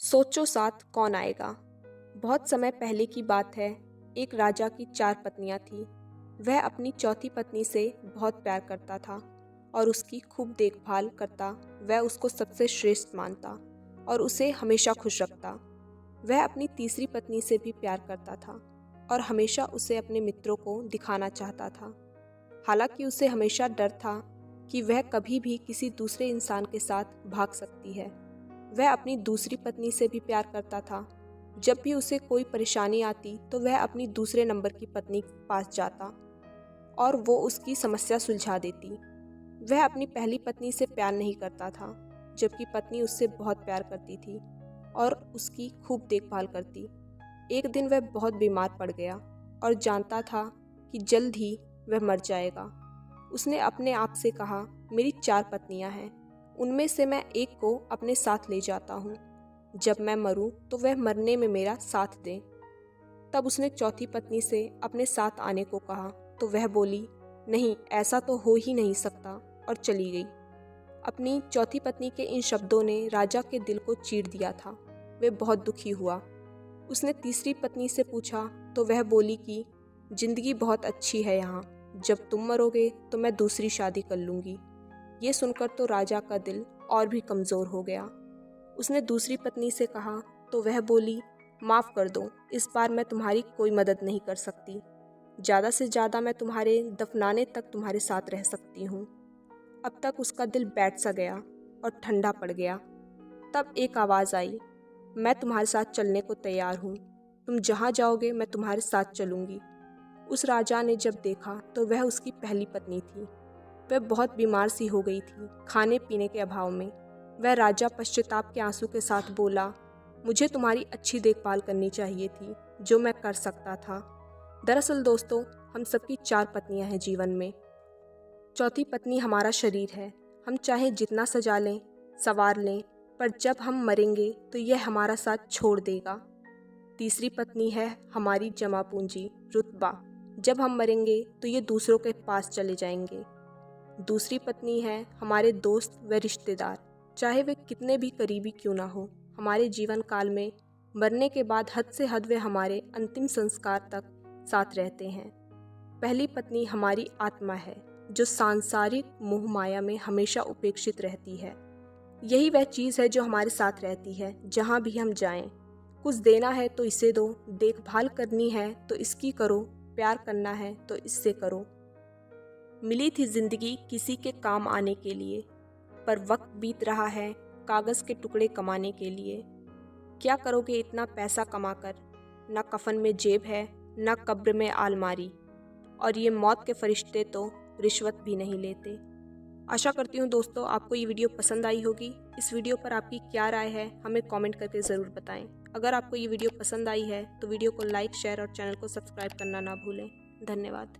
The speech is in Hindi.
सोचो साथ कौन आएगा। बहुत समय पहले की बात है। एक राजा की 4 पत्नियां थीं। वह अपनी चौथी पत्नी से बहुत प्यार करता था और उसकी खूब देखभाल करता। वह उसको सबसे श्रेष्ठ मानता और उसे हमेशा खुश रखता। वह अपनी तीसरी पत्नी से भी प्यार करता था और हमेशा उसे अपने मित्रों को दिखाना चाहता था। हालांकि उसे हमेशा डर था कि वह कभी भी किसी दूसरे इंसान के साथ भाग सकती है। वह अपनी दूसरी पत्नी से भी प्यार करता था। जब भी उसे कोई परेशानी आती तो वह अपनी दूसरे नंबर की पत्नी के पास जाता और वो उसकी समस्या सुलझा देती। वह अपनी पहली पत्नी से प्यार नहीं करता था, जबकि पत्नी उससे बहुत प्यार करती थी और उसकी खूब देखभाल करती। एक दिन वह बहुत बीमार पड़ गया और जानता था कि जल्द ही वह मर जाएगा। उसने अपने आप से कहा, मेरी 4 पत्नियां हैं, उनमें से मैं एक को अपने साथ ले जाता हूँ। जब मैं मरूं तो वह मरने में मेरा साथ दे। तब उसने चौथी पत्नी से अपने साथ आने को कहा तो वह बोली, नहीं, ऐसा तो हो ही नहीं सकता, और चली गई। अपनी चौथी पत्नी के इन शब्दों ने राजा के दिल को चीर दिया था। वह बहुत दुखी हुआ। उसने तीसरी पत्नी से पूछा तो वह बोली कि जिंदगी बहुत अच्छी है यहाँ, जब तुम मरोगे तो मैं दूसरी शादी कर लूँगी। ये सुनकर तो राजा का दिल और भी कमज़ोर हो गया। उसने दूसरी पत्नी से कहा तो वह बोली, माफ़ कर दो, इस बार मैं तुम्हारी कोई मदद नहीं कर सकती। ज़्यादा से ज़्यादा मैं तुम्हारे दफनाने तक तुम्हारे साथ रह सकती हूँ। अब तक उसका दिल बैठ सा गया और ठंडा पड़ गया। तब एक आवाज़ आई, मैं तुम्हारे साथ चलने को तैयार हूँ, तुम जहाँ जाओगे मैं तुम्हारे साथ चलूँगी। उस राजा ने जब देखा तो वह उसकी पहली पत्नी थी। वह बहुत बीमार सी हो गई थी, खाने पीने के अभाव में। वह राजा पश्चाताप के आंसू के साथ बोला, मुझे तुम्हारी अच्छी देखभाल करनी चाहिए थी, जो मैं कर सकता था। दरअसल दोस्तों, हम सबकी 4 पत्नियां हैं जीवन में। चौथी पत्नी हमारा शरीर है। हम चाहे जितना सजा लें, संवार लें, पर जब हम मरेंगे तो यह हमारा साथ छोड़ देगा। तीसरी पत्नी है हमारी जमा पूंजी, रुतबा। जब हम मरेंगे तो ये दूसरों के पास चले जाएंगे। दूसरी पत्नी है हमारे दोस्त व रिश्तेदार, चाहे वे कितने भी करीबी क्यों ना हो। हमारे जीवन काल में मरने के बाद हद से हद वे हमारे अंतिम संस्कार तक साथ रहते हैं। पहली पत्नी हमारी आत्मा है, जो सांसारिक मोह माया में हमेशा उपेक्षित रहती है। यही वह चीज़ है जो हमारे साथ रहती है जहाँ भी हम जाएं। कुछ देना है तो इसे दो, देखभाल करनी है तो इसकी करो, प्यार करना है तो इससे करो। मिली थी जिंदगी किसी के काम आने के लिए, पर वक्त बीत रहा है कागज़ के टुकड़े कमाने के लिए। क्या करोगे इतना पैसा कमाकर? ना कफन में जेब है, ना कब्र में आलमारी, और ये मौत के फरिश्ते तो रिश्वत भी नहीं लेते। आशा करती हूँ दोस्तों आपको ये वीडियो पसंद आई होगी। इस वीडियो पर आपकी क्या राय है हमें कमेंट करके ज़रूर बताएं। अगर आपको ये वीडियो पसंद आई है तो वीडियो को लाइक, शेयर और चैनल को सब्सक्राइब करना ना भूलें। धन्यवाद।